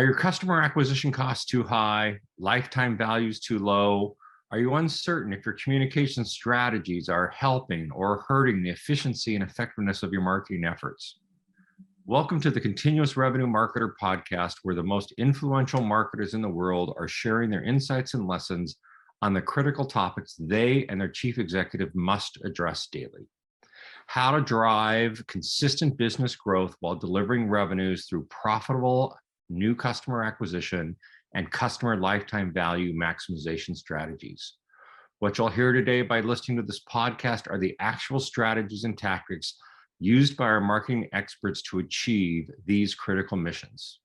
Are your customer acquisition costs too high? Lifetime values too low? Are you uncertain if your communication strategies are helping or hurting the efficiency and effectiveness of your marketing efforts? Welcome to the Continuous Revenue Marketer podcast, where the most influential marketers in the world are sharing their insights and lessons on the critical topics they and their chief executive must address daily. How to drive consistent business growth while delivering revenues through profitable new customer acquisition and customer lifetime value maximization strategies. What you'll hear today by listening to this podcast are the actual strategies and tactics used by our marketing experts to achieve these critical missions.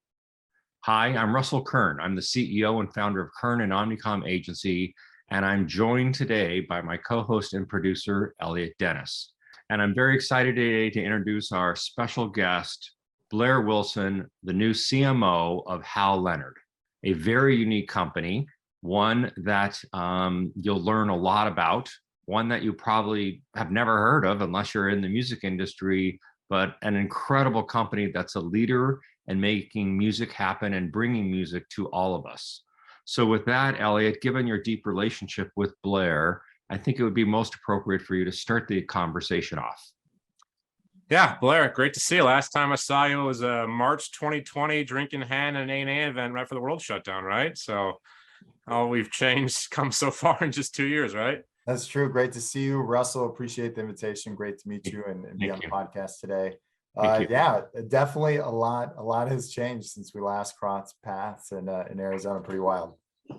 Hi, I'm Russell Kern. I'm the CEO and founder of Kern and Omnicom Agency, and I'm joined today by my co-host and producer, Elliot Dennis. And I'm very excited today to introduce our special guest, Blair Wilson, the new CMO of Hal Leonard, a very unique company, one that you'll learn a lot about, one that you probably have never heard of unless you're in the music industry, but an incredible company that's a leader in making music happen and bringing music to all of us. So with that, Elliot, given your deep relationship with Blair, I think it would be most appropriate for you to start the conversation off. Yeah, Blair, great to see you. Last time I saw you was March 2020, drinking hand at an A&A event right for the world shutdown, right? So we've changed, come so far in just 2 years, right? That's true. Great to see you, Russell. Appreciate the invitation. Great to meet you and be on the podcast today. Yeah, definitely a lot has changed since we last crossed paths in Arizona. Pretty wild.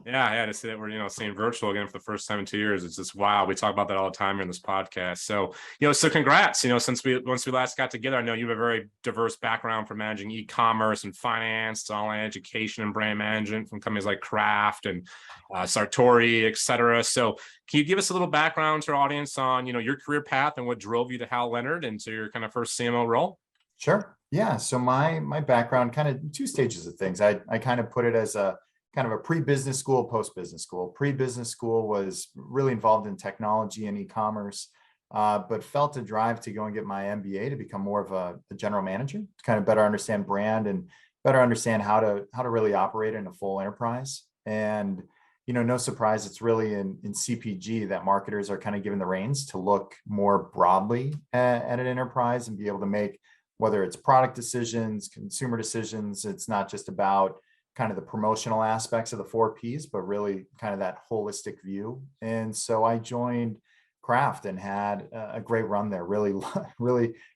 Yeah, I had to say that we're seeing virtual again for the first time in 2 years. It's just wow. We talk about that all the time here in this podcast. So so congrats. Once we last got together, I know you have a very diverse background from managing e-commerce and finance to online education and brand management from companies like Kraft and Sartori, et cetera. So can you give us a little background to our audience on your career path and what drove you to Hal Leonard into your kind of first CMO role? Sure. Yeah. So my background, kind of two stages of things. I kind of put it as a kind of a pre-business school, post-business school. Pre-business school was really involved in technology and e-commerce, but felt a drive to go and get my MBA to become more of a general manager, to kind of better understand brand and better understand how to really operate in a full enterprise. And no surprise, it's really in CPG that marketers are kind of given the reins to look more broadly at an enterprise and be able to make, whether it's product decisions, consumer decisions. It's not just about kind of the promotional aspects of the 4 Ps, but really kind of that holistic view. And so I joined Kraft and had a great run there. Really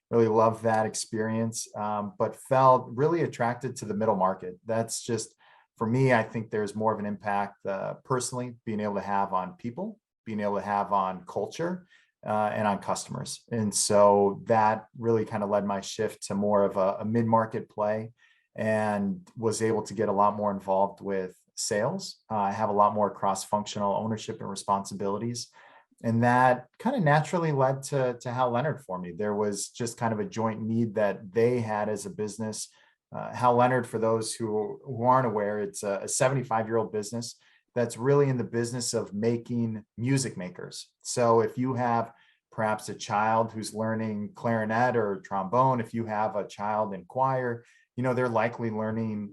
loved that experience, but felt really attracted to the middle market. That's just, for me, I think there's more of an impact personally, being able to have on people, being able to have on culture, and on customers. And so that really kind of led my shift to more of a mid-market play, and was able to get a lot more involved with sales. I have a lot more cross-functional ownership and responsibilities. And that kind of naturally led to Hal Leonard for me. There was just kind of a joint need that they had as a business. Hal Leonard, for those who aren't aware, it's a 75-year-old business that's really in the business of making music makers. So if you have perhaps a child who's learning clarinet or trombone, if you have a child in choir, they're likely learning,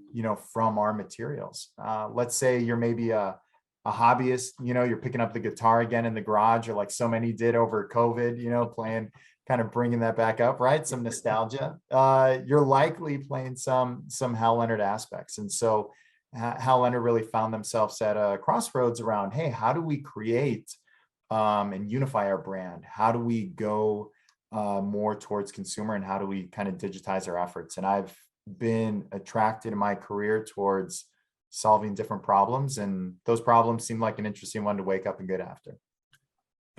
from our materials. Let's say you're maybe a hobbyist, you're picking up the guitar again in the garage, or like so many did over COVID, playing, kind of bringing that back up, right? Some nostalgia. You're likely playing some Hal Leonard aspects. And so Hal Leonard really found themselves at a crossroads around, hey, how do we create and unify our brand? How do we go more towards consumer, and how do we kind of digitize our efforts? And I've been attracted in my career towards solving different problems, and those problems seem like an interesting one to wake up and get after.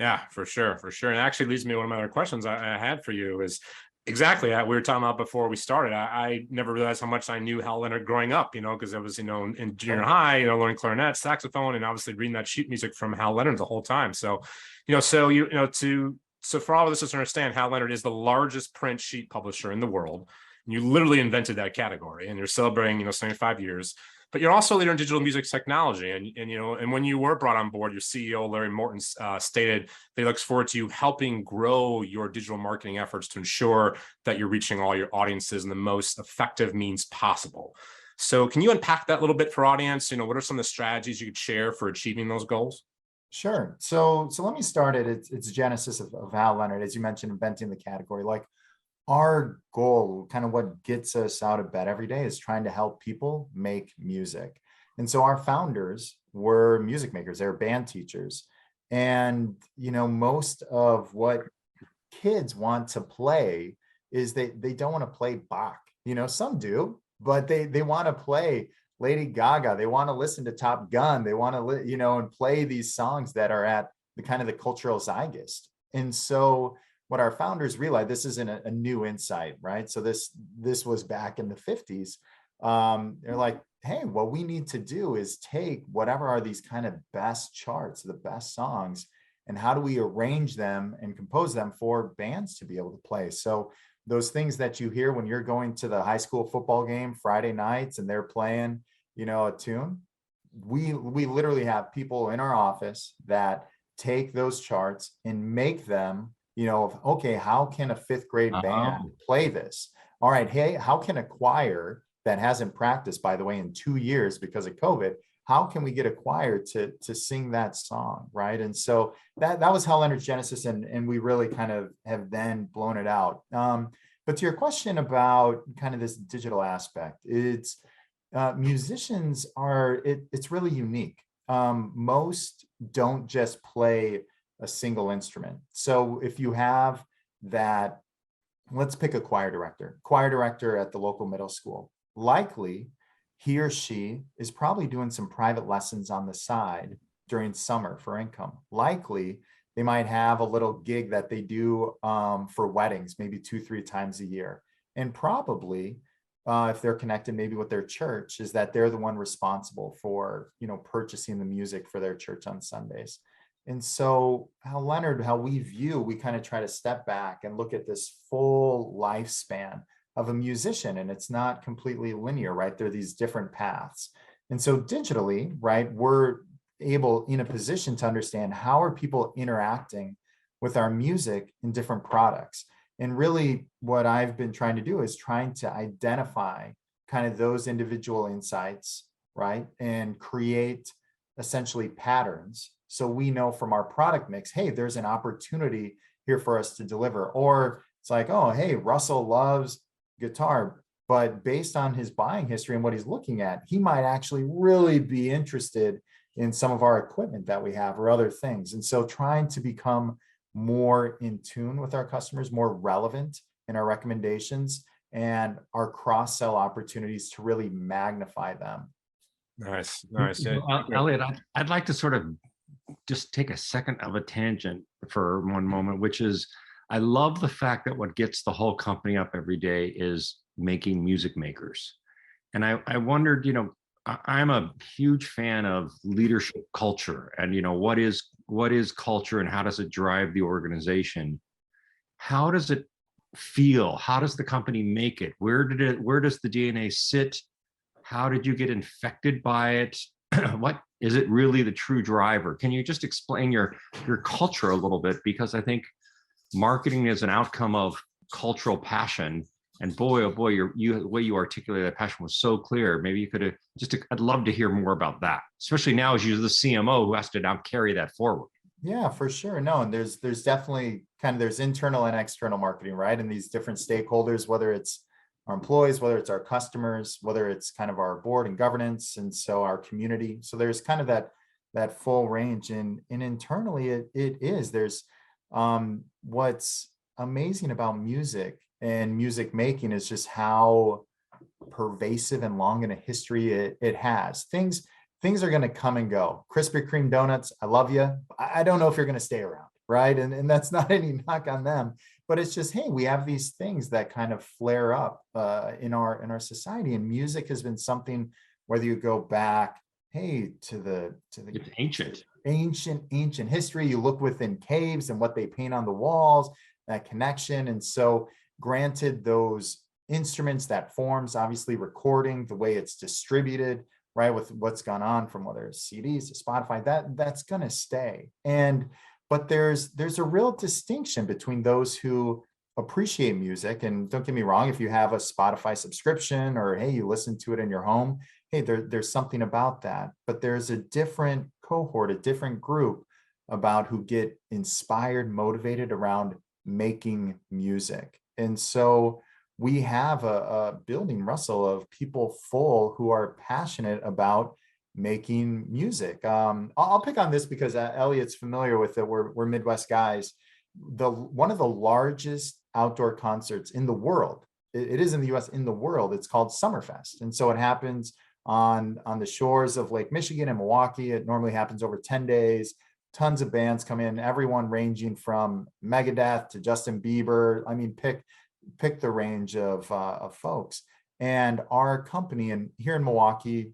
Yeah, for sure. And it actually leads me to one of my other questions I had for you is exactly that we were talking about before we started. I never realized how much I knew Hal Leonard growing up, because I was, in junior high, learning clarinet, saxophone, and obviously reading that sheet music from Hal Leonard the whole time. So, so for all of us to understand, Hal Leonard is the largest print sheet publisher in the world. You literally invented that category, and you're celebrating, 75 years. But you're also a leader in digital music technology, and when you were brought on board, your CEO Larry Morton stated that he looks forward to you helping grow your digital marketing efforts to ensure that you're reaching all your audiences in the most effective means possible. So can you unpack that a little bit for audience? What are some of the strategies you could share for achieving those goals? Sure. So let me start it. It's genesis of Hal Leonard, as you mentioned, inventing the category. Like our goal, kind of what gets us out of bed every day, is trying to help people make music. And so our founders were music makers. They were band teachers. And, most of what kids want to play is they don't want to play Bach. Some do, but they want to play Lady Gaga. They want to listen to Top Gun. They want to, and play these songs that are at the kind of the cultural zeitgeist. And so what our founders realized, this isn't a new insight, right? So this was back in the 50s. They're like, hey, what we need to do is take whatever are these kind of best charts, the best songs, and how do we arrange them and compose them for bands to be able to play? So those things that you hear when you're going to the high school football game Friday nights and they're playing, a tune, we literally have people in our office that take those charts and make them, okay, how can a fifth grade band play this? All right, hey, how can a choir that hasn't practiced, by the way, in 2 years because of COVID, how can we get a choir to sing that song, right? And so that was Hal Leonard's genesis, and we really kind of have then blown it out. But to your question about kind of this digital aspect, it's musicians it's really unique. Most don't just play a single instrument. So if you have that, let's pick a choir director at the local middle school, likely he or she is probably doing some private lessons on the side during summer for income. Likely they might have a little gig that they do for weddings, maybe 2-3 times a year. And probably if they're connected maybe with their church, is that they're the one responsible for, purchasing the music for their church on Sundays. And so Hal Leonard, how we kind of try to step back and look at this full lifespan of a musician, and it's not completely linear, right? There are these different paths. And so digitally, right, we're able in a position to understand how are people interacting with our music in different products. And really what I've been trying to do is trying to identify kind of those individual insights, right? And create essentially patterns. So we know from our product mix, hey, there's an opportunity here for us to deliver. Or it's like, oh, hey, Russell loves guitar, but based on his buying history and what he's looking at, he might actually really be interested in some of our equipment that we have or other things. And so trying to become more in tune with our customers, more relevant in our recommendations and our cross-sell opportunities to really magnify them. Nice. Elliot, I'd like to sort of just take a second of a tangent for one moment, which is I love the fact that what gets the whole company up every day is making music makers. And I wondered, I'm a huge fan of leadership culture and, what is culture and how does it drive the organization? How does it feel? How does the company make it? Where does the DNA sit? How did you get infected by it? What is it really the true driver? Can you just explain your culture a little bit? Because I think marketing is an outcome of cultural passion. And boy, oh boy, the way you articulated that passion was so clear. Maybe you could have I'd love to hear more about that, especially now as you're the CMO who has to now carry that forward. Yeah, for sure. No, and there's definitely there's internal and external marketing, right? And these different stakeholders, whether it's our employees, whether it's our customers, whether it's kind of our board and governance, and so our community. So there's kind of that full range. And internally it is. There's what's amazing about music and music making is just how pervasive and long in a history it has. Things are going to come and go. Krispy Kreme donuts, I love you. I don't know if you're going to stay around, right? And that's not any knock on them, but it's just, hey, we have these things that kind of flare up in our society, and music has been something. Whether you go back, hey, to the it's ancient history, you look within caves and what they paint on the walls, that connection, and so. Granted, those instruments, that forms, obviously recording, the way it's distributed, right, with what's gone on from whether it's CDs to Spotify, that's going to stay. But there's a real distinction between those who, appreciate music. And don't get me wrong, if you have a Spotify subscription or, hey, you listen to it in your home, hey, there's something about that. But there's a different cohort, a different group about who get inspired, motivated around making music. And so we have a building, Russell, of people full who are passionate about making music. I'll pick on this because Elliot's familiar with it. We're Midwest guys. One of the largest outdoor concerts in the world, it is in the US, in the world, it's called Summerfest. And so it happens on the shores of Lake Michigan and Milwaukee. It normally happens over 10 days. Tons of bands come in, everyone ranging from Megadeth to Justin Bieber. I mean, pick the range of folks. And our company, and here in Milwaukee,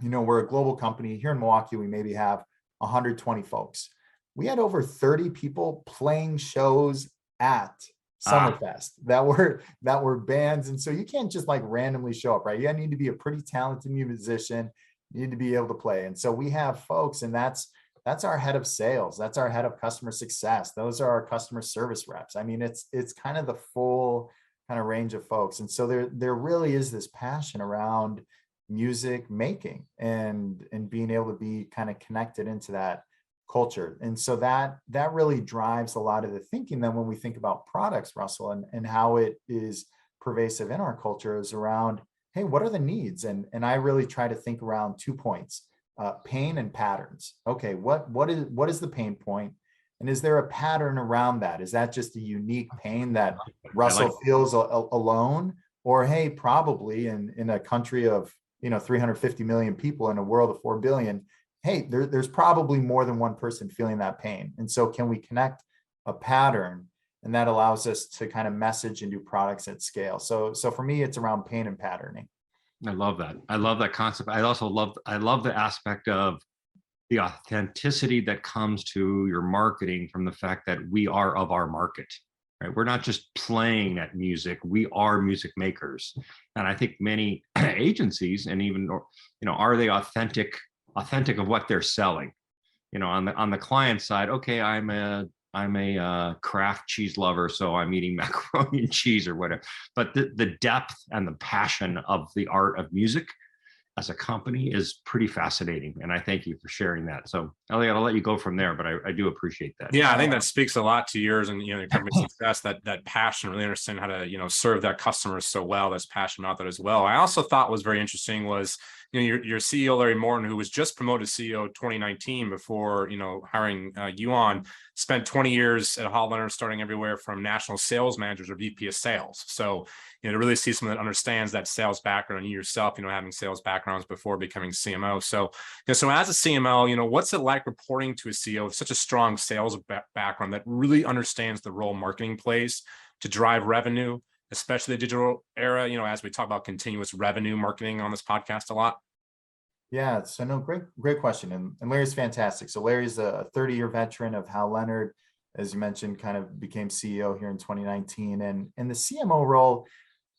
we're a global company. Here in Milwaukee, we maybe have 120 folks. We had over 30 people playing shows at Summerfest that were bands. And so you can't just like randomly show up, right? You need to be a pretty talented musician. You need to be able to play. And so we have folks, and that's our head of sales. That's our head of customer success. Those are our customer service reps. I mean, it's kind of the full kind of range of folks. And so there really is this passion around music making and being able to be kind of connected into that culture. And so that really drives a lot of the thinking then when we think about products, Russell, and how it is pervasive in our culture is around, hey, what are the needs? And I really try to think around 2 points, pain and patterns. Okay, what is the pain point? And is there a pattern around that? Is that just a unique pain that Russell feels alone? Or, hey, probably in a country of 350 million people in a world of 4 billion, hey, there's probably more than one person feeling that pain. And so can we connect a pattern? And that allows us to kind of message and do products at scale. So for me, it's around pain and patterning. I love that. I love that concept. I love the aspect of the authenticity that comes to your marketing from the fact that we are of our market, right? We're not just playing at music. We are music makers. And I think many agencies and even, are they authentic of what they're selling? On the client side, okay, I'm a Kraft cheese lover, so I'm eating macaroni and cheese or whatever. But the depth and the passion of the art of music as a company is pretty fascinating. And I thank you for sharing that. So Elliot, I'll let you go from there, but I do appreciate that. Yeah, I think that speaks a lot to yours and your company's success, that passion, really understand how to, serve that customer so well, that's passionate about that as well. I also thought was very interesting was, your CEO, Larry Morton, who was just promoted CEO 2019 before, hiring you on, spent 20 years at Hal Leonard, starting everywhere from national sales managers or VP of sales. So, to really see someone that understands that sales background, you yourself, having sales backgrounds before becoming CMO. So, so as a CMO, what's it like reporting to a CEO with such a strong sales background that really understands the role marketing plays to drive revenue, especially the digital era, as we talk about continuous revenue marketing on this podcast a lot? Yeah, so no, great question. And Larry's fantastic. So Larry's a 30-year veteran of Hal Leonard, as you mentioned, kind of became CEO here in 2019. And in the CMO role,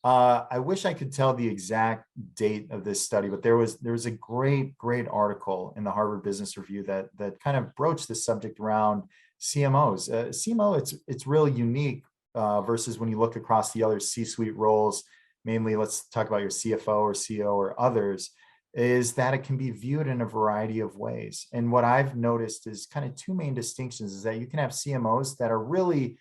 I wish I could tell the exact date of this study, but there was a great article in the Harvard Business Review that kind of broached this subject around CMOs. CMO, it's really unique versus when you look across the other C-suite roles, mainly let's talk about your CFO or CEO or others, is that it can be viewed in a variety of ways. And what I've noticed is kind of two main distinctions is that you can have CMOs that are really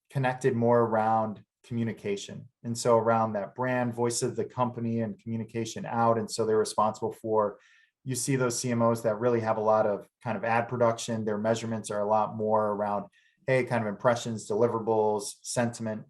connected more around communication. And so around that brand voice of the company and communication out. And so they're responsible for, you see those CMOs that really have a lot of kind of ad production. Their measurements are a lot more around, hey, kind of impressions, deliverables, sentiment.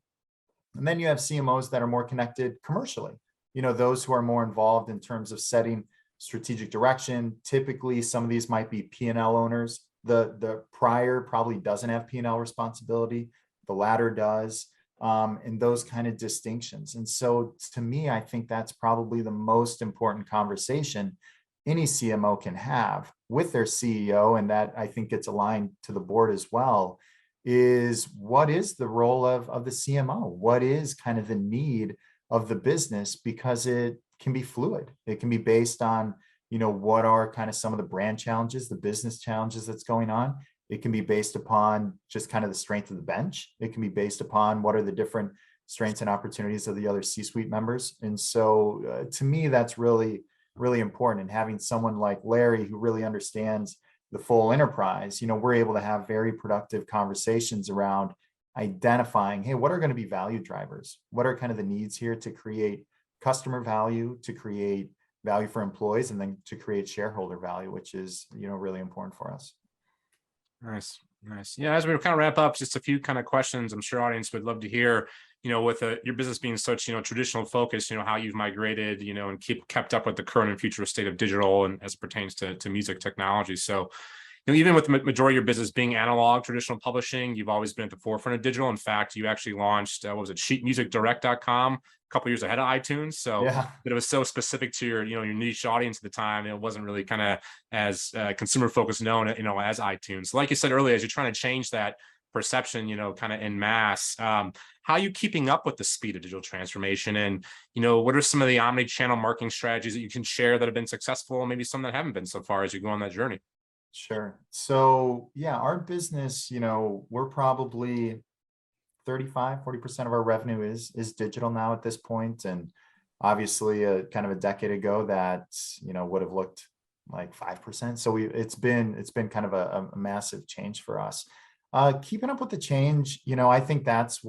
And then you have CMOs that are more connected commercially. Those who are more involved in terms of setting strategic direction. Typically, some of these might be P&L owners. The prior probably doesn't have P&L responsibility. The latter does. And those kind of distinctions. And so to me, I think that's probably the most important conversation any CMO can have with their CEO, and that I think gets aligned to the board as well, is what is the role of the CMO? What is kind of the need of the business? Because it can be fluid. It can be based on, what are kind of some of the brand challenges, the business challenges that's going on. It can be based upon just kind of the strength of the bench. It can be based upon what are the different strengths and opportunities of the other C-suite members. And so to me, that's really, really important. And having someone like Larry who really understands the full enterprise, we're able to have very productive conversations around identifying, hey, what are going to be value drivers? What are kind of the needs here to create customer value, to create value for employees, and then to create shareholder value, which is, really important for us. Nice. Yeah, as we kind of wrap up, just a few kind of questions I'm sure audience would love to hear, with your business being such, traditional focus, how you've migrated, and kept up with the current and future state of digital and as it pertains to music technology. So, even with the majority of your business being analog, traditional publishing, you've always been at the forefront of digital. In fact, you actually launched, sheetmusicdirect.com a couple years ahead of iTunes. So Yeah. but it was so specific to your, your niche audience at the time. It wasn't really kind of as consumer focused known, as iTunes. Like you said earlier, as you're trying to change that perception, kind of en masse, how are you keeping up with the speed of digital transformation? And, what are some of the omni-channel marketing strategies that you can share that have been successful, and maybe some that haven't been so far as you go on that journey? Sure. So yeah, our business, we're probably 35-40% of our revenue is digital now at this point. And obviously kind of a decade ago that, would have looked like 5%. So it's been kind of a massive change for us. Keeping up with the change, I think that's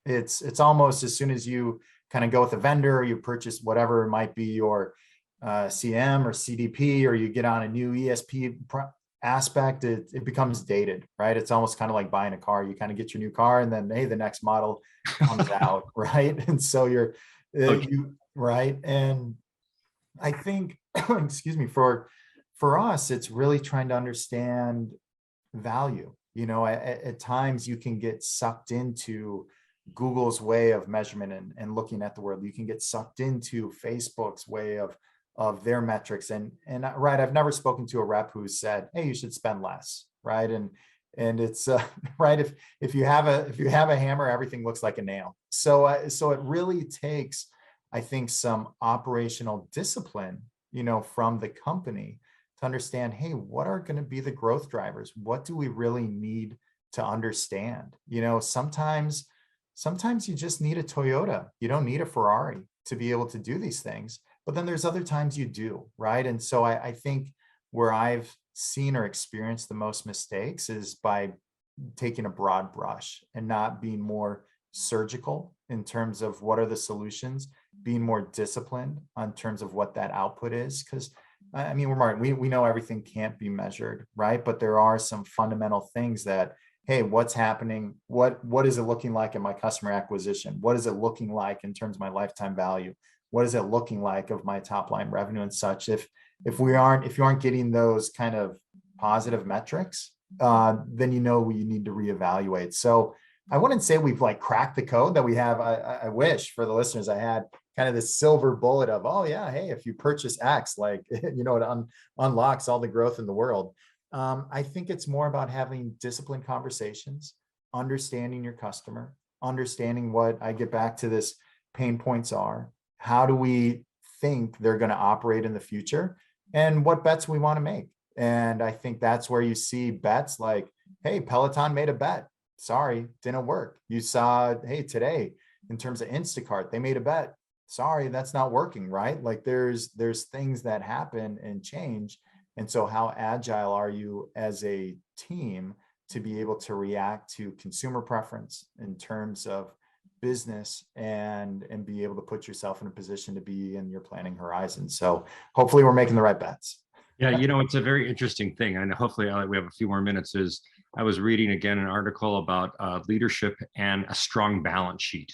it's almost as soon as you kind of go with a vendor, or you purchase whatever it might be your CM or CDP, or you get on a new ESP aspect, it becomes dated, right? It's almost kind of like buying a car. You kind of get your new car, and then, hey, the next model comes out, right? And so right. And I think, excuse me, for us, it's really trying to understand value. At times you can get sucked into Google's way of measurement and looking at the world. You can get sucked into Facebook's way of their metrics. And right, I've never spoken to a rep who said, hey, you should spend less, right? And it's right, if you have a hammer, everything looks like a nail. So it really takes, I think, some operational discipline, from the company to understand, hey, what are going to be the growth drivers? What do we really need to understand? Sometimes you just need a Toyota. You don't need a Ferrari to be able to do these things. But then there's other times you do, right? And so I think where I've seen or experienced the most mistakes is by taking a broad brush and not being more surgical in terms of what are the solutions, being more disciplined on terms of what that output is. Because we know everything can't be measured, right? But there are some fundamental things that, hey, what's happening? What is it looking like in my customer acquisition? What is it looking like in terms of my lifetime value? What is it looking like of my top line revenue and such? If you aren't getting those kind of positive metrics, then we need to reevaluate. So I wouldn't say we've like cracked the code that we have. I wish for the listeners I had kind of this silver bullet of, oh yeah, hey, if you purchase X, like it unlocks all the growth in the world. I think it's more about having disciplined conversations, understanding your customer, understanding what I get back to this pain points are. How do we think they're going to operate in the future, and what bets we want to make? And I think that's where you see bets like, hey, Peloton made a bet. Sorry, didn't work. You saw, hey, today in terms of Instacart, they made a bet. Sorry, that's not working, right? Like there's things that happen and change. And so how agile are you as a team to be able to react to consumer preference in terms of business and be able to put yourself in a position to be in your planning horizon? So hopefully we're making the right bets. Yeah, it's a very interesting thing. And hopefully we have a few more minutes. I was reading again an article about leadership and a strong balance sheet.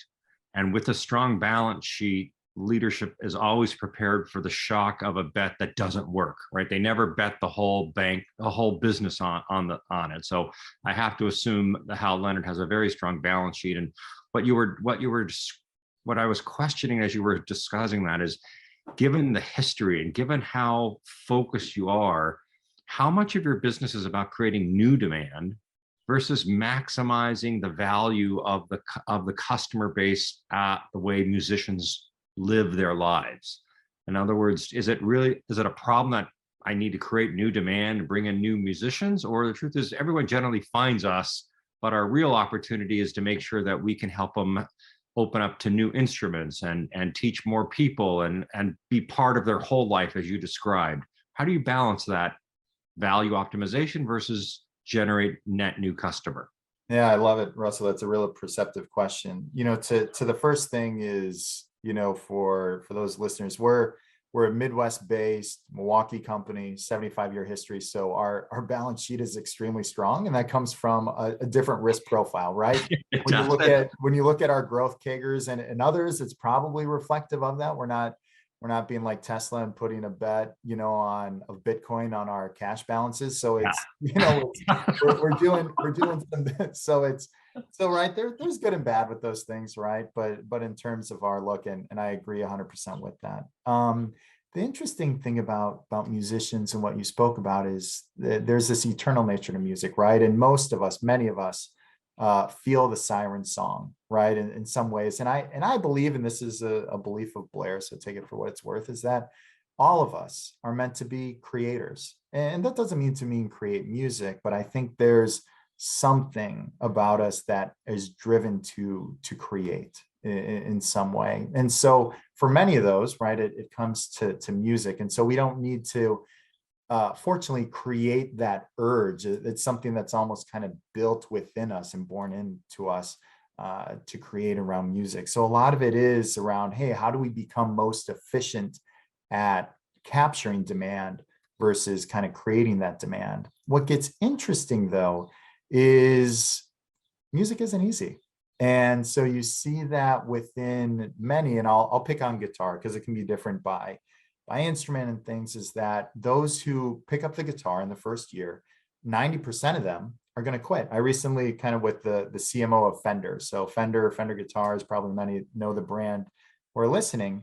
And with a strong balance sheet, leadership is always prepared for the shock of a bet that doesn't work, right? They never bet the whole bank, the whole business on it. So I have to assume that Hal Leonard has a very strong balance sheet. And what I was questioning as you were discussing that is, given the history and given how focused you are, how much of your business is about creating new demand versus maximizing the value of the customer base, the way musicians live their lives? In other words, is it a problem that I need to create new demand and bring in new musicians? Or the truth is everyone generally finds us, but our real opportunity is to make sure that we can help them open up to new instruments and teach more people and be part of their whole life, as you described. How do you balance that value optimization versus generate net new customer? Yeah, I love it, Russell. That's a real perceptive question. To the first thing is, for those listeners, we're a Midwest-based Milwaukee company, 75-year history. So our balance sheet is extremely strong, and that comes from a different risk profile, right? When you look at our growth CAGRs and others, it's probably reflective of that. We're not being like Tesla and putting a bet, on of Bitcoin on our cash balances. So it's, we're doing some, so right there's good and bad with those things, right? But in terms of our look, and I agree 100% with that. The interesting thing about musicians and what you spoke about is that there's this eternal nature to music, right? And many of us, feel the siren song, right? In some ways. And I believe, and this is a belief of Blair, so take it for what it's worth, is that all of us are meant to be creators. And that doesn't mean create music, but I think there's something about us that is driven to create in some way. And so for many of those, right, it comes to music. And so we don't need to, fortunately, create that urge. It's something that's almost kind of built within us and born into us, to create around music. So a lot of it is around, hey, how do we become most efficient at capturing demand versus kind of creating that demand? What gets interesting, though, is music isn't easy. And so you see that within many, and I'll pick on guitar because it can be different by instrument and things, is that those who pick up the guitar in the first year, 90% of them are going to quit. I recently kind of with the CMO of Fender. So Fender guitars, probably many know the brand or listening.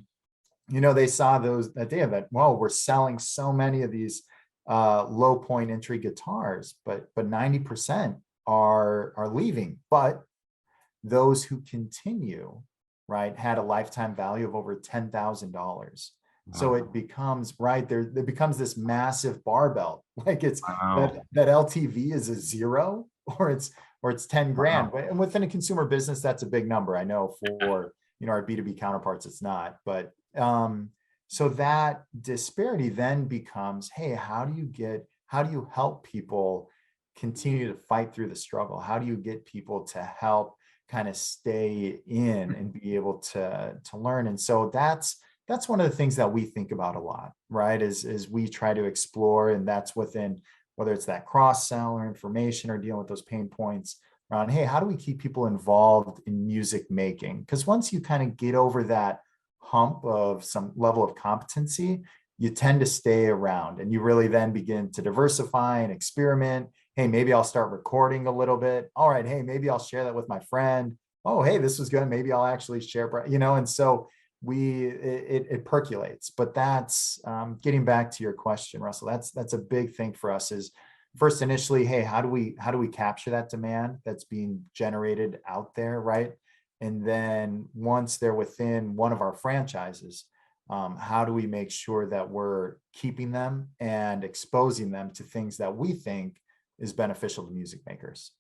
They saw that day that, well, we're selling so many of these low point entry guitars, but 90% are leaving. But those who continue, right, had a lifetime value of over $10,000. Wow. So it becomes, right there, it becomes this massive barbell. Like it's that LTV is a zero or it's 10 grand. Wow. And within a consumer business, that's a big number. I know for, our B2B counterparts, it's not, but so that disparity then becomes, hey, how do you help people continue to fight through the struggle? How do you get people to help kind of stay in and be able to learn? And so that's one of the things that we think about a lot, right? Is we try to explore, and that's within, whether it's that cross-sell or information or dealing with those pain points around, hey, how do we keep people involved in music making? Because once you kind of get over that hump of some level of competency, you tend to stay around and you really then begin to diversify and experiment. Hey, maybe I'll start recording a little bit. All right, hey, maybe I'll share that with my friend. Oh, hey, this was good. Maybe I'll actually share, and so it percolates. But that's getting back to your question, Russell. That's a big thing for us. Is first initially, hey, how do we capture that demand that's being generated out there, right? And then once they're within one of our franchises, how do we make sure that we're keeping them and exposing them to things that we think is beneficial to music makers?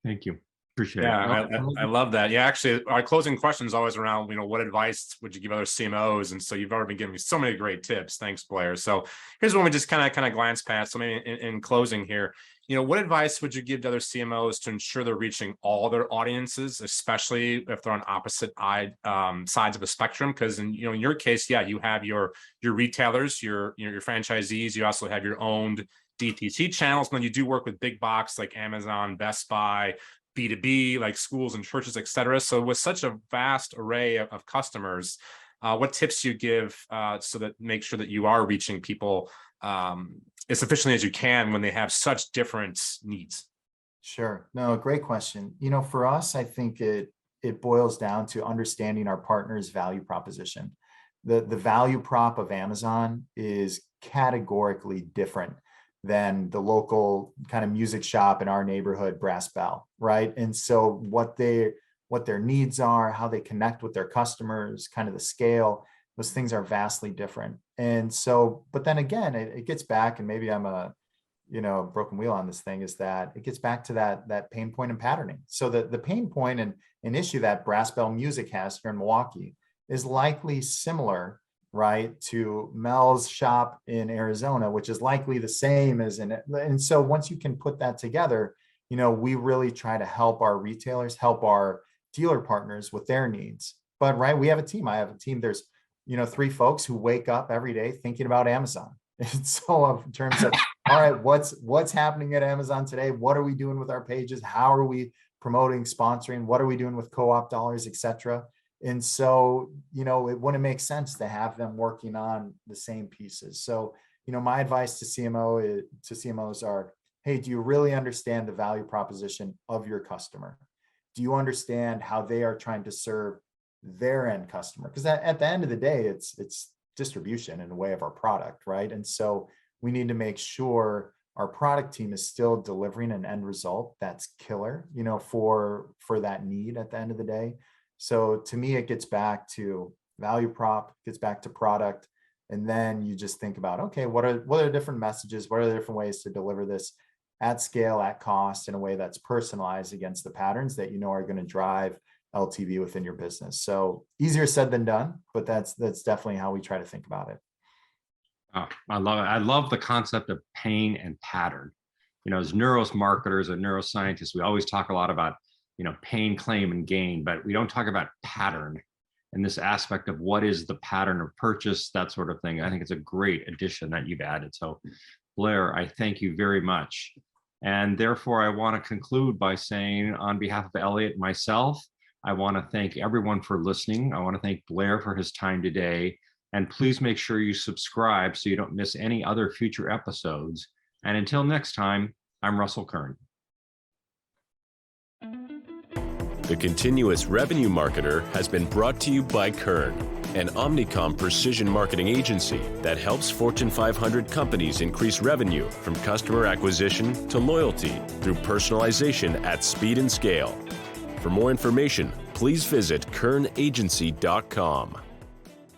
Thank you. Appreciate it. I love that. Yeah, actually, our closing question is always around, what advice would you give other CMOs? And so you've already been giving me so many great tips. Thanks, Blair. So here's one we just kind of glance past. So maybe in closing here, what advice would you give to other CMOs to ensure they're reaching all their audiences, especially if they're on opposite sides of the spectrum? Because in your case, yeah, you have your retailers, your franchisees. You also have your owned DTC channels, but then you do work with big box like Amazon, Best Buy, B2B, like schools and churches, et cetera. So with such a vast array of customers, what tips do you give so that make sure that you are reaching people as efficiently as you can when they have such different needs? Sure. No, great question. For us, I think it boils down to understanding our partner's value proposition. The value prop of Amazon is categorically different than the local kind of music shop in our neighborhood, Brass Bell, right? And so what their needs are, how they connect with their customers, kind of the scale, those things are vastly different. And so, but then again, it gets back, and maybe I'm a, broken wheel on this thing, is that it gets back to that pain point and patterning. So the pain point and an issue that Brass Bell Music has here in Milwaukee is likely similar, right, to Mel's shop in Arizona, which is likely the same as in it. And so once you can put that together, we really try to help our retailers, help our dealer partners with their needs. But right, we have a team. I have a team. There's, 3 folks who wake up every day thinking about Amazon. And so in terms of, all right, what's happening at Amazon today? What are we doing with our pages? How are we promoting, sponsoring? What are we doing with co-op dollars, et cetera? And so, it wouldn't make sense to have them working on the same pieces. So, my advice to CMOs are, hey, do you really understand the value proposition of your customer? Do you understand how they are trying to serve their end customer? Because at the end of the day, it's distribution in a way of our product, right? And so we need to make sure our product team is still delivering an end result that's killer, for that need at the end of the day. So to me, it gets back to value prop, gets back to product. And then you just think about, okay, what are the different messages? What are the different ways to deliver this at scale, at cost, in a way that's personalized against the patterns that are going to drive LTV within your business? So easier said than done, but that's definitely how we try to think about it. Oh, I love it. I love the concept of pain and pattern. As neuromarketers and neuroscientists, we always talk a lot about, pain, claim, and gain, but we don't talk about pattern and this aspect of what is the pattern of purchase, that sort of thing. I think it's a great addition that you've added. So Blair, I thank you very much. And therefore, I want to conclude by saying, on behalf of Elliot and myself, I want to thank everyone for listening. I want to thank Blair for his time today. And please make sure you subscribe so you don't miss any other future episodes. And until next time, I'm Russell Kern. The Continuous Revenue Marketer has been brought to you by Kern, an Omnicom Precision Marketing Agency that helps Fortune 500 companies increase revenue from customer acquisition to loyalty through personalization at speed and scale. For more information, please visit kernagency.com.